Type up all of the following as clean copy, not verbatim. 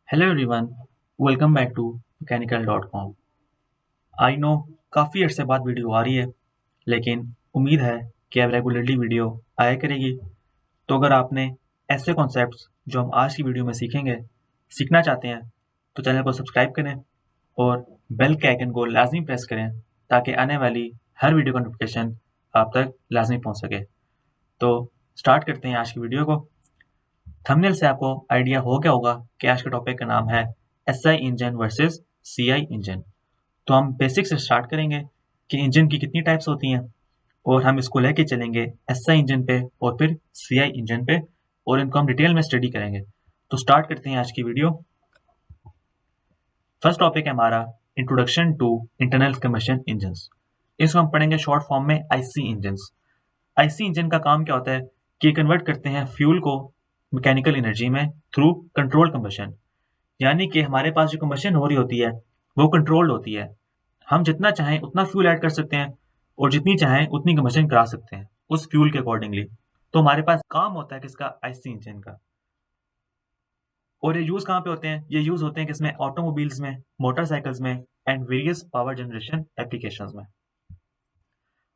Hello everyone, welcome back to मैकेनिकल.com। I know काफ़ी अर्से बाद वीडियो आ रही है, लेकिन उम्मीद है कि अब रेगुलरली वीडियो आया करेगी। तो अगर आपने ऐसे कॉन्सेप्ट्स जो हम आज की वीडियो में सीखेंगे सीखना चाहते हैं, तो चैनल को सब्सक्राइब करें और बेल के आइकन को लाजमी प्रेस करें ताकि आने वाली हर वीडियो का नोटिफिकेशन आप तक लाजमी पहुंच सके। तो स्टार्ट करते हैं आज की वीडियो को। थंबनेल से आपको आइडिया हो गया होगा कि आज के टॉपिक का नाम है SI engine versus CI engine. तो हम बेसिक से स्टार्ट करेंगे कि इंजन की कितनी टाइप्स होती हैं और हम इसको लेके चलेंगे एसआई इंजन पे और फिर सीआई इंजन पे और इनको हम डिटेल में स्टडी करेंगे। तो स्टार्ट करते हैं आज की वीडियो। फर्स्ट टॉपिक है हमारा introduction to internal combustion engines. इसको हम पढ़ेंगे शॉर्ट फॉर्म में आईसी इंजन्स। आईसी इंजन का काम क्या होता है कि कन्वर्ट करते हैं फ्यूल को मैकेनिकल एनर्जी में थ्रू कंट्रोल कम्बशन। यानी कि हमारे पास जो कम्बशन हो रही होती है वो कंट्रोल्ड होती है। हम जितना चाहें उतना फ्यूल ऐड कर सकते हैं और जितनी चाहें उतनी कम्बशन करा सकते हैं उस फ्यूल के अकॉर्डिंगली। तो हमारे पास काम होता है किसका, आईसी इंजन का। और ये यूज कहाँ पे होते हैं, ये यूज होते हैं किसमें, ऑटोमोबाइल्स में, मोटरसाइकिल्स में and various power generation applications में।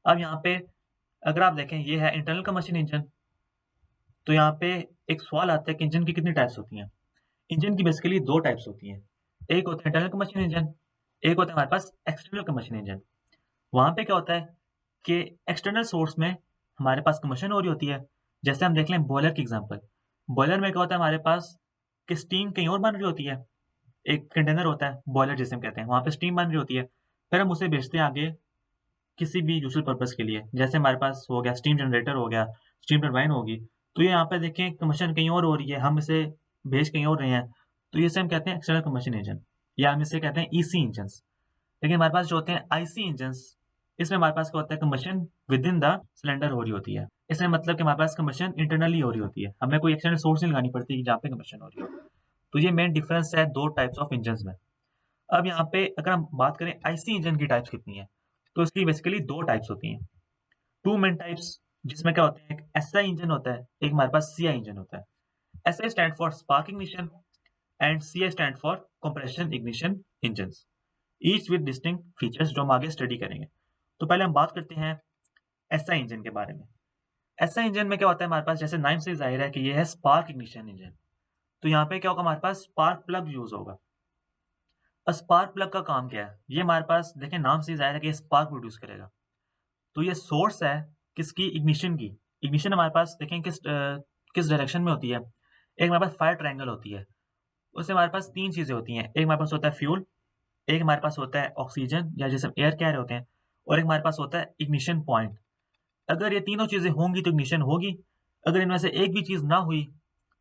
अब यहाँ पे अगर आप देखें ये है इंटरनल कम्बशन इंजन। तो यहाँ पे एक सवाल आता है कि इंजन की कितनी टाइप्स होती हैं। इंजन की बेसिकली दो टाइप्स होती हैं। एक होता है इंटरनल कम्बशन इंजन, एक होता है हमारे पास एक्सटर्नल कम्बशन इंजन। वहाँ पे क्या होता है कि एक्सटर्नल सोर्स में हमारे पास कम्बशन हो रही होती है। जैसे हम देख लें बॉयलर की एग्जांपल। बॉयलर में क्या होता है हमारे पास कि स्टीम कहीं और बन रही होती है। एक कंटेनर होता है बॉयलर जिसे हम कहते हैं, वहाँ पे स्टीम बन रही होती है। फिर हम उसे भेजते हैं आगे किसी भी यूजफुल पर्पस के लिए। जैसे हमारे पास हो गया स्टीम जनरेटर, हो गया स्टीम टरबाइन होगी। तो ये यहाँ पे देखें कम्बशन कहीं और हो रही है, हम इसे भेज कहीं और रहे हैं। तो ये से हम कहते हैं एक्सटर्नल कम्बशन इंजन, या हम इसे कहते हैं ईसी इंजन। लेकिन हमारे पास जो होते हैं आईसी इंजन्स, इसमें हमारे पास क्या होता है, combustion with in the cylinder हो रही होती है। इसमें मतलब कि हमारे पास कम्बशन इंटरनली हो रही होती है, हमें कोई एक्सटर्नल सोर्स नहीं लगानी पड़ती कि जहाँ पे कम्बशन हो रही हो। तो ये मेन डिफरेंस है दो टाइप्स ऑफ इंजन में। अब यहाँ पे अगर हम बात करें आईसी इंजन की टाइप्स कितनी है, तो इसकी बेसिकली दो टाइप्स होती हैं, टू मेन टाइप्स। जिसमें क्या होते हैं, एक एसआई इंजन होता है, एक हमारे पास सीआई इंजन होता है। SI stand for spark ignition and CI stand for compression ignition engine, each with distinct features जो हम आगे स्टडी करेंगे। तो पहले हम बात करते हैं एसआई इंजन के बारे में। एसआई इंजन में क्या होता है हमारे पास, जैसे नाम से जाहिर है कि ये है स्पार्क इग्निशन इंजन। तो यहाँ पे क्या होगा, हमारे पास स्पार्क प्लग यूज होगा। और स्पार्क प्लग का काम क्या है, ये हमारे पास देखें नाम से जाहिर है कि ये स्पार्क प्रोड्यूस करेगा। तो ये सोर्स है किसकी, इग्निशन की। इग्निशन हमारे पास देखें किस डायरेक्शन में होती है। एक हमारे पास फायर ट्रायंगल होती है, उससे हमारे पास तीन चीजें होती हैं। एक हमारे पास होता है फ्यूल, एक हमारे पास होता है ऑक्सीजन या जैसे एयर कह रहे होते हैं, और एक हमारे पास होता है इग्निशन पॉइंट। अगर ये तीनों चीजें होंगी तो इग्निशन होगी। अगर इनमें से एक भी चीज ना हुई,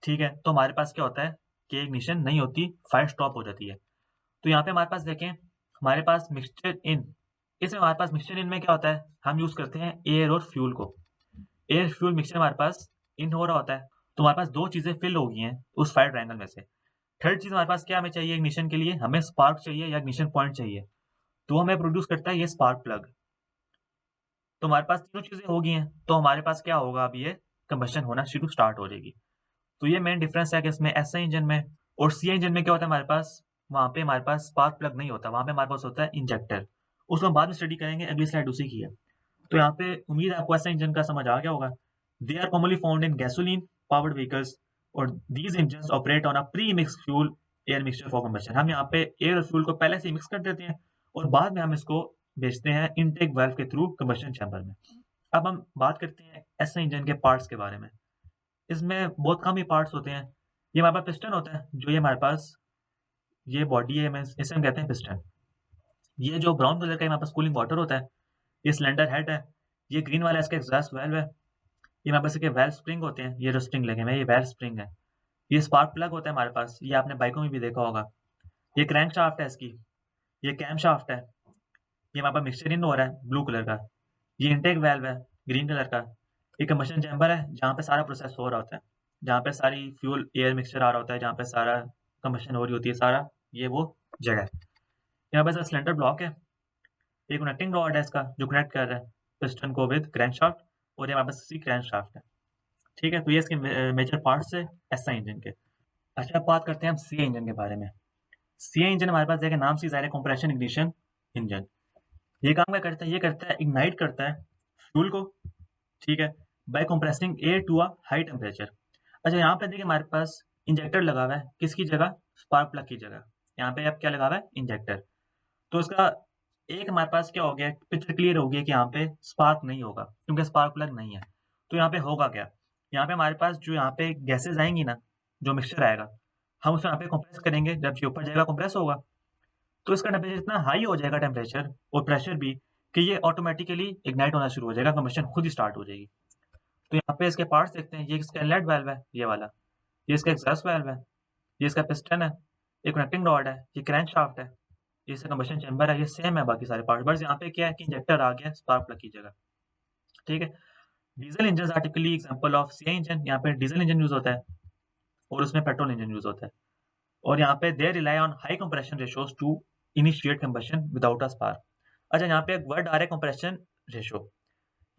ठीक है, तो हमारे पास क्या होता है कि इग्निशन नहीं होती, फायर स्टॉप हो जाती है। तो यहाँ पे हमारे पास देखें, हमारे पास मिक्सचर इन, इसमें हमारे पास मिक्सचर इन में क्या होता है, हम यूज करते हैं एयर और फ्यूल को। एयर फ्यूल मिक्सचर हमारे पास इन हो रहा होता है। तो हमारे पास दो चीजें फिल हो गई हैं उस फायर ट्रायंगल में से। थर्ड चीज हमारे पास क्या हमें चाहिए इग्निशन के लिए, हमें स्पार्क चाहिए या इग्निशन पॉइंट चाहिए। तो हमें प्रोड्यूस करता है ये स्पार्क प्लग। तो हमारे पास तीनों चीजें हो गई हैं, तो हमारे पास क्या होगा, अब ये कंबशन होना शुरू स्टार्ट हो जाएगी। तो ये मेन डिफरेंस है कि इसमें एसआई इंजन में और सीआई इंजन में क्या होता है, हमारे पास वहां पे हमारे पास स्पार्क प्लग नहीं होता, वहां पे हमारे पास होता है इंजेक्टर। उसको हम बाद में स्टडी करेंगे, अगली स्लाइड उसी की है। तो यहाँ पे उम्मीद है आपको एसआई इंजन का समझ आ गया होगा। They are commonly found in gasoline powered vehicles, और these engine operate on a pre mix fuel air mixture for combustion. हम यहाँ पे एयर और फ्यूल को पहले से ही मिक्स कर देते हैं और बाद में हम इसको भेजते हैं इनटेक वाल्व के थ्रू कंबशन चैम्बर में। अब हम बात करते हैं एसआई इंजन के पार्ट्स के बारे में। इसमें बहुत कम ही पार्ट्स होते हैं। ये हमारे पास पिस्टन होता है, जो ये हमारे पास ये बॉडी है, मैं इसे हम कहते हैं पिस्टन। ये जो ब्राउन कलर का हमारे पास कूलिंग वाटर होता है, ये सिलेंडर हेड है। ये ग्रीन वाला इसका एग्जॉस्ट वाल्व है। ये हमारे पास इसके वाल्व स्प्रिंग होते हैं, ये जो स्प्रिंग लगे हुए हैं ये वाल्व स्प्रिंग है। ये स्पार्क प्लग होता है हमारे पास, ये आपने बाइकों में भी देखा होगा। ये क्रैंक शाफ्ट है इसकी, ये कैम शाफ्ट है। ये हमारे पास मिक्सचर इन हो रहा है ब्लू कलर का। ये इनटेक वाल्व है ग्रीन कलर का। ये कंबशन चैम्बर है जहाँ पे सारा प्रोसेस हो रहा होता है, जहाँ पे सारी फ्यूल एयर मिक्सचर आ रहा होता है, जहाँ पे सारा कंबशन हो रही होती है, सारा ये वो जगह है। यहाँ पे सिलेंडर ब्लॉक है, ये कनेक्टिंग रॉड है इसका जो कनेक्ट कर रहा है पिस्टन को विद क्रैंकशाफ्ट, और ये हमारे पास क्रैंक शाफ्ट है। ठीक है, तो ये इसके मेजर पार्ट्स है एसआई इंजन के। अच्छा, अब बात करते हैं हम सी इंजन के बारे में। सी इंजन हमारे पास देखिए नाम से ज़ाहिर है, कंप्रेशन इग्निशन इंजन। ये काम क्या करता है? ये करता है इग्नाइट करता है फ्यूल को, ठीक है, by compressing air to a high temperature. अच्छा, यहाँ पे देखिए हमारे पास इंजेक्टर लगा हुआ है, किसकी जगह? स्पार्क प्लग की जगह। यहाँ पे अब क्या लगा हुआ है? इंजेक्टर। तो इसका एक हमारे पास क्या हो गया, पिक्चर क्लियर हो गया कि यहाँ पे स्पार्क नहीं होगा क्योंकि स्पार्क प्लग नहीं है। तो यहाँ पे होगा क्या? यहाँ पे हमारे पास जो यहाँ पे गैसेज आएंगी ना, जो मिक्सचर आएगा, हम उसे यहाँ पे कंप्रेस करेंगे। जब ये ऊपर जाएगा कंप्रेस होगा, तो इसका टेम्परेचर इतना हाई हो जाएगा, टेम्परेचर और प्रेशर भी, कि ये ऑटोमेटिकली इग्नाइट होना शुरू हो जाएगा, कंबशन खुद ही स्टार्ट हो जाएगी। तो यहाँ पे इसके पार्ट्स देखते हैं। ये इसका इनलेट वाल्व है, ये वाला। ये इसका एग्जॉस्ट वाल्व है। ये इसका पिस्टन है। ये कनेक्टिंग रॉड है। ये क्रैंक शाफ्ट है। ये इसका कंबशन चैम्बर है। ये सेम है बाकी सारे पार्ट, बस यहाँ पे क्या है कि इंजेक्टर आ गया स्पार्क प्लग की जगह, ठीक है। Diesel engine are typically example of CI engine. यहाँ पे डीजल इंजन यूज होता है और उसमें पेट्रोल इंजन यूज होता है। और यहाँ पे they rely on high compression ratios to initiate combustion without a spark. अच्छा, यहाँ पे एक वर्ड आ रहा है कंप्रेशन रेशियो।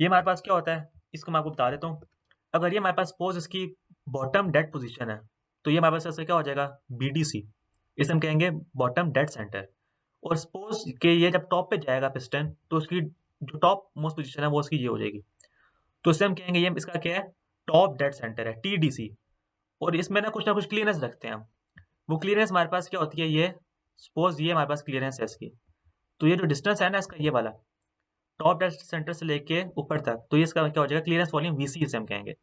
ये हमारे पास क्या होता है, इसको मैं आपको बता देता हूँ। अगर ये हमारे पास सपोज इसकी बॉटम डेड पोजीशन है, तो ये हमारे पास ऐसे क्या हो जाएगा? बीडीसी। इसे हम कहेंगे बॉटम डेड सेंटर। और सपोज कि ये जब टॉप पे जाएगा पिस्टन, तो उसकी जो टॉप मोस्ट पोजीशन है वो उसकी ये हो जाएगी। तो इसे हम कहेंगे, ये इसका क्या है? टॉप डेड सेंटर है, टीडीसी। और इसमें ना कुछ क्लियरेंस रखते हैं हम। वो क्लियरेंस हमारे पास क्या होती है? ये सपोज ये हमारे पास क्लियरेंस है इसकी, तो ये जो डिस्टेंस है ना इसका, ये वाला टॉप डेड सेंटर से लेके ऊपर तक, तो ये इसका क्या हो जाएगा? क्लियरेंस वॉल्यूम वीसी इसे हम कहेंगे।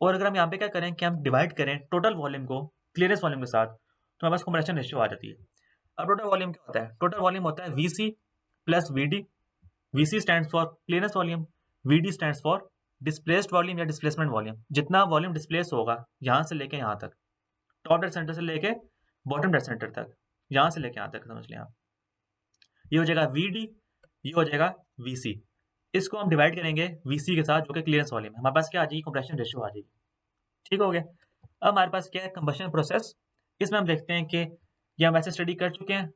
और अगर हम यहाँ पे क्या करें कि हम डिवाइड करें टोटल वॉल्यूम को क्लियरेंस वॉल्यूम के साथ, तो हमारे पास कंप्रेशन रेशियो आ जाती है। अब टोटल वॉल्यूम क्या होता है? टोटल वॉल्यूम होता है VC plus VD. VC stands for clearance volume, VD stands for displaced volume या डिस्प्लेसमेंट वॉल्यूम। जितना वॉल्यूम डिस्प्लेस होगा यहाँ से लेके यहाँ तक, टॉप डेड सेंटर से लेके बॉटम डेड सेंटर तक, यहाँ से लेके यहाँ तक, समझ लें आप। ये हो जाएगा वीडी, ये हो जाएगा वीसी। इसको हम डिवाइड करेंगे वीसी के साथ, जो कि क्लियरेंस वॉल्यूम है। हमारे पास क्या आ जाएगी? कंप्रेशन रेशियो आ जाएगी। ठीक हो गया। अब हमारे पास क्या है? Combustion process. इसमें हम देखते हैं कि ये हम वैसे स्टडी कर चुके हैं।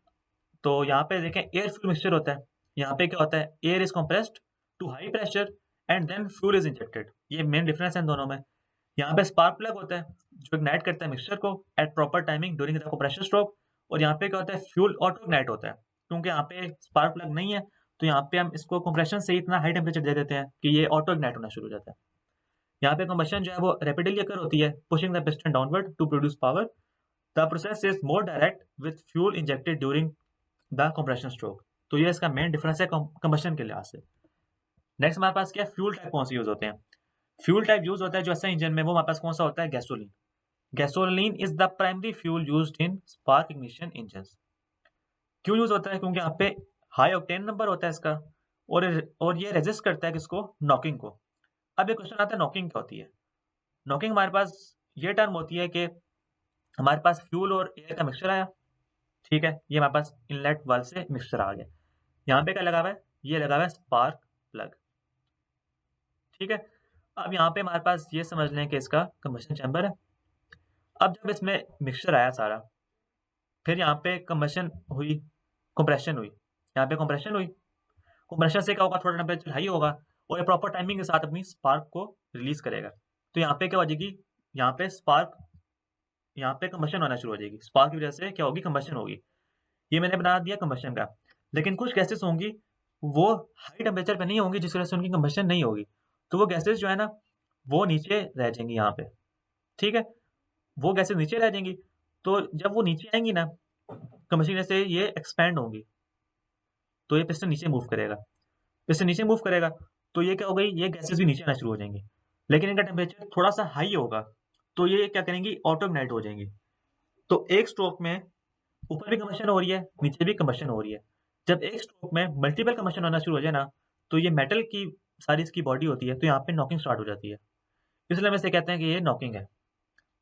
तो यहाँ पे देखें, एयर फ्यूल मिक्सचर होता है। यहाँ पे क्या होता है? Air is compressed to high pressure and then fuel is injected. ये मेन डिफरेंस है इन दोनों में। यहाँ पे स्पार्क प्लग होता है जो इग्नाइट करता है मिक्सचर को at proper timing during the compression stroke. और यहाँ पे क्या होता है? फ्यूल ऑटो इग्नाइट होता है। क्योंकि यहाँ पे स्पार्क प्लग नहीं है, तो यहाँ पे हम इसको कंप्रेशन से ही इतना हाई टेम्परेचर दे देते हैं कि ये ऑटो इग्नाइट होना शुरू हो जाता है। यहाँ पे कंबशन जो है वो रैपिडली अकर होती है, pushing the piston downward to produce power. The process is more direct with fuel injected during the compression stroke. तो ये इसका मेन डिफरेंस है कंबशन के लिहाज से। नेक्स्ट हमारे पास क्या है? फ्यूल टाइप कौन से यूज होते हैं? फ्यूल टाइप यूज होता है जो ऐसा इंजन में, वो हमारे पास कौन सा होता है? Gasoline. Gasoline is the primary fuel used in spark ignition engines. क्यों यूज होता है? क्योंकि यहाँ पे हाई ऑक्टेन नंबर होता है इसका, और ये रेजिस्ट करता है किसको? नॉकिंग को। अब ये क्वेश्चन आता है, नॉकिंग क्या होती है? नॉकिंग हमारे पास ये टर्म होती है कि हमारे पास फ्यूल और एयर का मिक्सचर आया, ठीक है, ये हमारे पास इनलेट वाल्व से मिक्सचर आ गया। यहाँ पे क्या लगा हुआ है? ये लगा हुआ है स्पार्क प्लग, ठीक है। अब यहाँ पे हमारे पास ये समझ लें कि इसका कंबशन चैम्बर है। अब जब इसमें मिक्सचर आया सारा, फिर यहाँ पे कंबशन हुई, कंप्रेशन हुई। यहाँ पे कंप्रेशन हुई। कंप्रेशन से क्या होगा? थोड़ा टेम्परेचर हाई होगा और ये प्रॉपर टाइमिंग के साथ अपनी स्पार्क को रिलीज करेगा। तो यहाँ पे क्या हो जाएगी? यहाँ पे स्पार्क, यहाँ पे कंबशन होना शुरू हो जाएगी। स्पार्क की वजह से क्या होगी? कंबशन होगी। ये मैंने बना दिया कंबशन का। लेकिन कुछ गैसेस होंगी, वो हाई टेम्परेचर पे नहीं होंगी, जिस वजह से उनकी कंबशन नहीं होगी। तो वो गैसेस जो है ना, वो नीचे रह जाएंगी यहाँ पे, ठीक है। वो गैसेस नीचे रह जाएंगी। तो जब वो नीचे आएंगी ना, कंबशन से ये एक्सपैंड होंगी, तो ये पिस्टन नीचे मूव करेगा। पिस्टन नीचे मूव करेगा, तो ये क्या हो गई? ये गैसेस भी नीचे आना शुरू हो जाएंगी। लेकिन इनका टेम्परेचर थोड़ा सा हाई होगा, तो ये क्या करेंगी? ऑटो इग्नाइट हो जाएंगी। तो एक स्ट्रोक में ऊपर भी कंबशन हो रही है, नीचे भी कंबशन हो रही है। जब एक स्ट्रोक में मल्टीपल कंबशन होना शुरू हो जाए ना, तो ये मेटल की सारी इसकी बॉडी होती है, तो यहाँ पे नॉकिंग स्टार्ट हो जाती है। इसलिए हम इसे कहते हैं कि ये नॉकिंग है।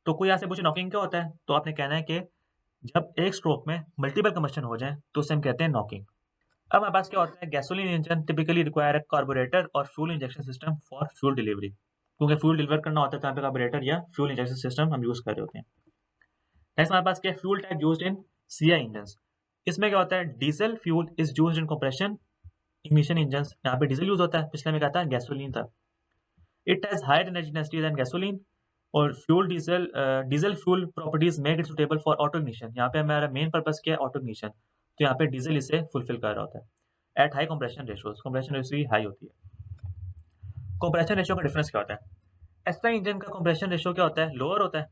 तो कोई यहाँ से पूछे नॉकिंग क्या होता है, तो आपने कहना है कि जब एक स्ट्रोक में मल्टीपल कंबशन हो जाए, तो उसे हम कहते हैं नॉकिंग। अब हमारे पास क्या होता है? Gasoline engine typically require a carburettor और fuel injection system for fuel delivery. क्योंकि फ्यूल डिलीवर करना होता है, तो यहाँ पे कार्बोरेटर या फ्यूल इंजेक्शन सिस्टम हम यूज कर रहे होते हैं। नेक्स्ट हमारे पास क्या है? Fuel type used in CI engine. इसमें क्या होता है? Diesel fuel is used in compression ignition engine. यहाँ पे डीजल यूज होता है, पिछले में क्या था? गैसोलीन था। It has higher energy density than gasoline और fuel diesel fuel properties make it suitable for auto ignition. यहाँ पे हमारा मेन पर्पस क्या है, ऑटो इग्निशन। तो यहाँ पे डीजल इसे फुलफिल कर रहा होता है। At high compression ratios, compression ratio high होती है। कंप्रेशन रेशियो का डिफरेंस क्या होता है? एसआई इंजन का कंप्रेशन रेशियो क्या होता है, लोअर होता है,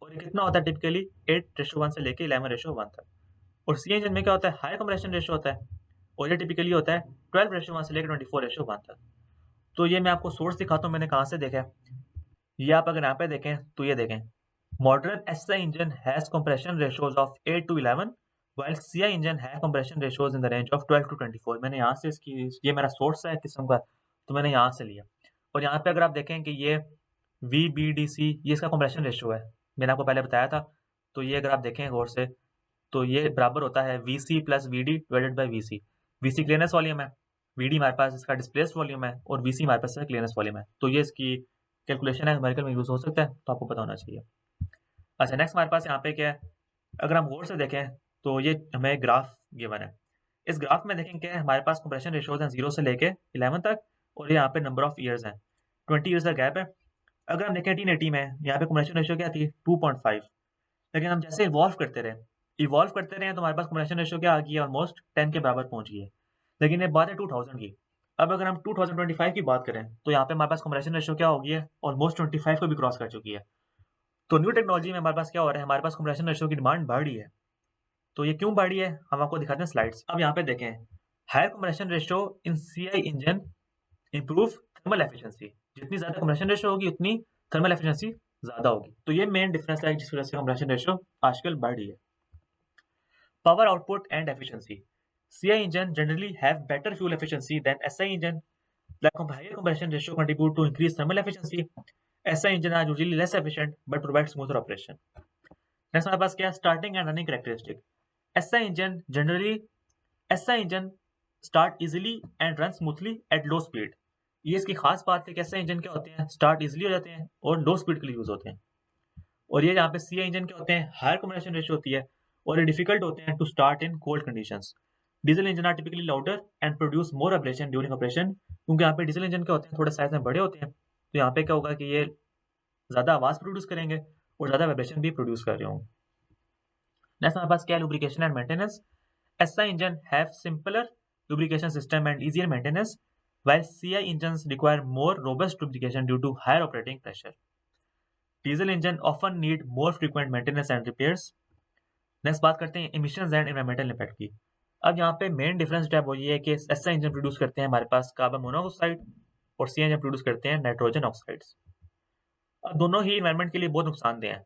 और ये कितना होता है टिपिकली 8:1 से लेके 11:1 तक। और सी इंजन में क्या होता है, हाई कंप्रेशन रेशियो होता है, और ये टिपिकली होता है 12:1 से लेकर 24:1 तक। तो ये मैं आपको सोर्स दिखाता हूँ मैंने कहाँ से देखा है। ये आप अगर यहाँ पे देखें तो ये देखें, modern SI engine has compression ratios of 8 to 11 while CI engine है compression ratios in the range of 12 to 24। मैंने यहाँ से इसकी, ये मेरा सोर्स है किस्म का, तो मैंने यहाँ से लिया। और यहाँ पे अगर आप देखें कि ये VBDC ये इसका कंप्रेशन रेशियो है, मैंने आपको पहले बताया था। तो ये अगर आप देखें गौर से तो ये बराबर होता है VC + VD divided by VC। VC clearance volume है, VD हमारे पास इसका डिस्प्लेस्ड वॉल्यूम है, और VC हमारे पास क्लियरेंस वॉल्यूम है। तो ये इसकी कैलकुलेशन है, न्यूमेरिकल में यूज हो सकता है, तो आपको पता होना चाहिए। अच्छा, नेक्स्ट हमारे पास यहाँ पे क्या है, अगर हम गौर से देखें तो ये हमें ग्राफ गिवन है। इस ग्राफ में देखें क्या है, हमारे पास कंप्रेशन रेशियोज हैं 0 से लेके 11 तक, और यहाँ पे नंबर ऑफ ईयर्स हैं, 20 ईयर्स का गैप है। अगर हम देखें 1880 में यहाँ पे कंप्रेशन रेशियो क्या थी, 2.5। लेकिन हम जैसे इवॉल्व करते रहे तो हमारे पास कंप्रेशन रेशियो क्या आ गई है, ऑलमोस्ट 10 के बराबर पहुंच गई है। लेकिन ये बात है 2000 की। अब अगर हम 2025 की बात करें तो यहाँ पे हमारे पास कंप्रेशन रेशियो क्या हो गई है, ऑलमोस्ट 25 को भी क्रॉस कर चुकी है। तो न्यू टेक्नोलॉजी में हमारे पास क्या हो रहा है, हमारे पास कंप्रेशन रेशियो की डिमांड बढ़ रही है। तो ये क्यों बढ़ रही है, हम आपको दिखाते हैं स्लाइड्स। अब यहाँ पे देखें, higher compression ratio in CI engine improve thermal efficiency. जितनी ज्यादा कंप्रेशन रेशियो होगी उतनी थर्मल एफिशिएंसी ज्यादा होगी। तो ये मेन डिफरेंस है जिस वजह से कंप्रेशन रेशियो आजकल बढ़ रही है। Power output and efficiency. CI engine generally have better fuel efficiency than SI engine. The higher compression ratio contribute to increased thermal efficiency. SI engine are usually less efficient but provide smoother operation. Next हमारे पास क्या है, starting and running characteristic. SI engine generally SI engine start easily and run smoothly at low speed. ये इसकी खास बात है कि SI इंजन क्या होते हैं, स्टार्ट इजिली हो जाते हैं और लो स्पीड के लिए यूज होते हैं। और ये यहाँ पे CI इंजन क्या होते हैं, हायर कंप्रेशन रेशियो होती है, और ये डिफिकल्ट होते हैं to start in cold conditions. Diesel engine are typically louder and produce more vibration during operation, क्योंकि यहाँ पे डीजल इंजन क्या होते हैं, थोड़े साइज में बड़े होते हैं। तो यहाँ पे क्या होगा कि ये ज्यादा आवाज प्रोड्यूस करेंगे और ज्यादा वाइब्रेशन भी प्रोड्यूस कर रहे होंगे। नेक्स्ट हमारे पास क्या है, lubrication and maintenance. SI engine have simpler lubrication system and easier maintenance, while CI engines require more robust lubrication due to higher operating pressure. Diesel engine often need more frequent maintenance and repairs. Next बात करते हैं emissions and environmental impact की। अब यहाँ पे main difference जो है वो ये है कि एसआई इंजन प्रोड्यूस करते हैं हमारे पास कार्बन मोनोऑक्साइड, और सी इंजन प्रोड्यूस करते हैं नाइट्रोजन ऑक्साइड्स। अब दोनों ही एनवायरमेंट के लिए बहुत नुकसानदेह हैं।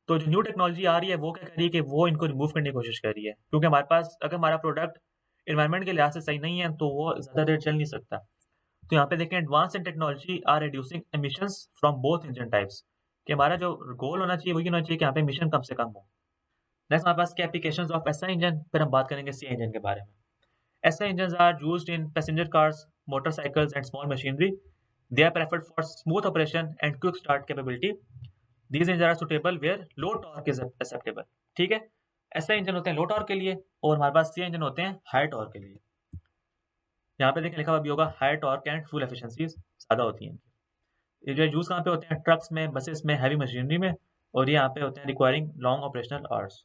तो जो न्यू टेक्नोलॉजी आ रही है वो क्या कर रही है कि वो इनको रिमूव करने की कोशिश कर रही है, क्योंकि हमारे पास अगर हमारा प्रोडक्ट एनवायरमेंट के लिहाज से सही नहीं है तो वो ज़्यादा देर चल नहीं सकता। तो यहाँ पे देखें, advance in technology are reducing emissions from both engine types, कि हमारा जो गोल होना चाहिए वही होना चाहिए कि यहाँ पे एमिशन कम से कम हो। नेक्स्ट हमारे पास क्या एप्लीकेशंस ऑफ एसआई इंजन, फिर हम बात करेंगे सी इंजन के बारे में। SI engine are used in passenger cars, motorcycles and small machinery. They are preferred for smooth operation and quick start capability. These engine are suitable where low torque is acceptable. ठीक है, SI engine होते हैं लो torque के लिए, और हमारे पास सी engine होते हैं हाई टॉर्क के लिए। यहाँ पे देखिए लिखा हुआ भी होगा high torque and fuel efficiency ज़्यादा होती है। ये जो यूज़ कहाँ पे होते हैं, ट्रक्स में, बसेस में, हैवी मशीनरी में, और ये यहाँ पे होते हैं requiring long operational hours.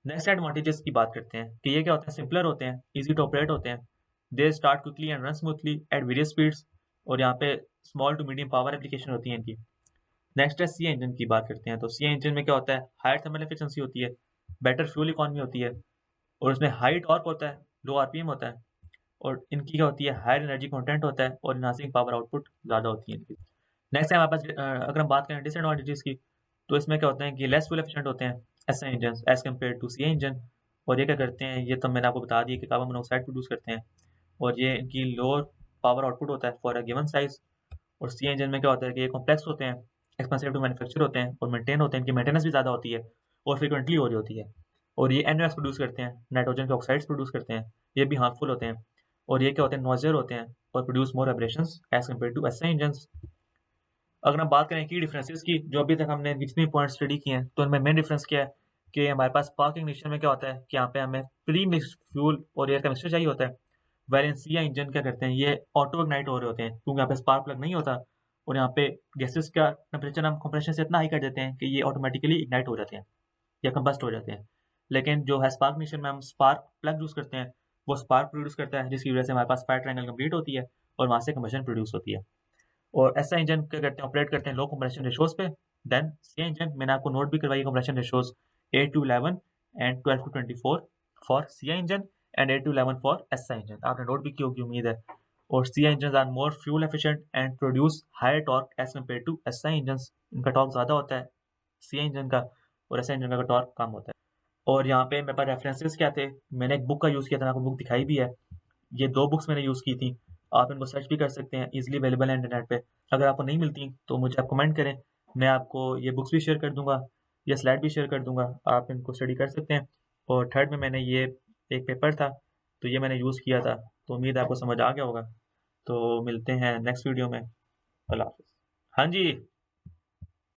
Next advantages की बात करते हैं कि ये क्या होते हैं, सिंपलर होते हैं, इजी टू ऑपरेट होते हैं, they start quickly and run smoothly at various speeds, और यहाँ पे small to medium power application होती है इनकी। नेक्स्ट है सी इंजन की बात करते हैं। तो सी इंजन में क्या होता है, हायर थर्मल एफिशिएंसी होती है, बेटर फ्यूल इकॉनमी होती है, और उसमें हाई टॉर्क होता है, लो आरपीएम होता है, और इनकी क्या होती है, हायर एनर्जी कंटेंट होता है, और इनहांसिंग पावर आउटपुट ज़्यादा होती है इनकी। नेक्स्ट है हमारे पास अगर हम बात करें डिसएडवांटेजेस की, तो इसमें क्या होता है कि लेस फ्यूल एफिशिएंट होते हैं SI engine as compare to C engine. और ये क्या करते हैं, ये तो मैंने आपको बता दिया कि कार्बन मोनोऑक्साइड प्रोड्यूस करते हैं, और ये इनकी लोअर पावर आउटपुट होता है फॉर अ गिवन साइज। और सी इंजन में क्या होता है कि ये कॉम्प्लेक्स होते हैं, एक्सपेंसिव टू मैन्युफैक्चर होते हैं, और मेंटेन होते हैं, इनकी मेंटेनेंस भी ज़्यादा होती है और फ्रिक्वेंटली हो रही होती है। और ये NOx प्रोड्यूस करते हैं, नाइट्रोजन के ऑक्साइड्स प्रोड्यूस करते हैं, ये भी हार्मफुल होते हैं, और ये क्या होते हैं, नॉइज़ियर होते हैं, और produce more vibrations as compare to SI engines. अगर हम बात करें की डिफरेंसेस की, जो अभी तक हमने जितनी पॉइंट स्टडी किए हैं, तो इनमें मेन डिफरेंस क्या है कि हमारे पास स्पार्क इग्निशन में क्या होता है कि यहाँ पे हमें प्री मिक्स फ्यूल और एयर का मिक्सचर चाहिए होता है। वेल इन सी इंजन क्या करते हैं, ये ऑटो इग्नाइट हो रहे होते हैं, क्योंकि यहाँ पे स्पार्क प्लग नहीं होता, और यहाँ पे गैसेस का टेम्परेचर हम कंप्रेशन से इतना हाई कर देते हैं कि ये ऑटोमेटिकली इग्नाइट हो जाते हैं या कंबस्ट हो जाते हैं। लेकिन जो है स्पार्क इग्निशन में हम स्पार्क प्लग यूज़ करते हैं, वो स्पार्क प्रोड्यूस करता है, जिसकी वजह से हमारे पास फायर ट्रायंगल कंप्लीट होती है और वहाँ से कंबशन प्रोड्यूस होती है। और ऐसा इंजन क्या करते हैं, ऑपरेट करते हैं लो कंप्रेशन रेशोज़ पे। देन सी इंजन मैंने आपको नोट भी करवाई compression ratios 8 to 11 and 12 to 24 for C engine and 8 to 11 for SI engine. आपने नोट भी की होगी उम्मीद है। और C engine are more fuel efficient and produce higher torque as compare to SI engine. इनका टॉर्क ज़्यादा होता है सी इंजन का, और एसआई इंजन का टॉर्क कम होता है। और यहाँ पे मेरे पास रेफरेंसेस क्या थे, मैंने एक बुक का यूज़ किया था, आपको बुक दिखाई भी है। ये 2 बुक्स मैंने यूज़ की थी, आप इनको सर्च भी कर सकते हैं, ईज़िली अवेलेबल है इंटरनेट पे। अगर आपको नहीं मिलती तो मुझे आप कमेंट करें, मैं आपको ये बुक्स भी शेयर कर दूँगा, ये स्लाइड भी शेयर कर दूँगा, आप इनको स्टडी कर सकते हैं। और थर्ड में मैंने ये एक पेपर था, तो ये मैंने यूज़ किया था, तो उम्मीद है आपको समझ आ गया होगा। तो मिलते हैं नेक्स्ट वीडियो में। अल्लाह हाफ़िज़। हाँ जी।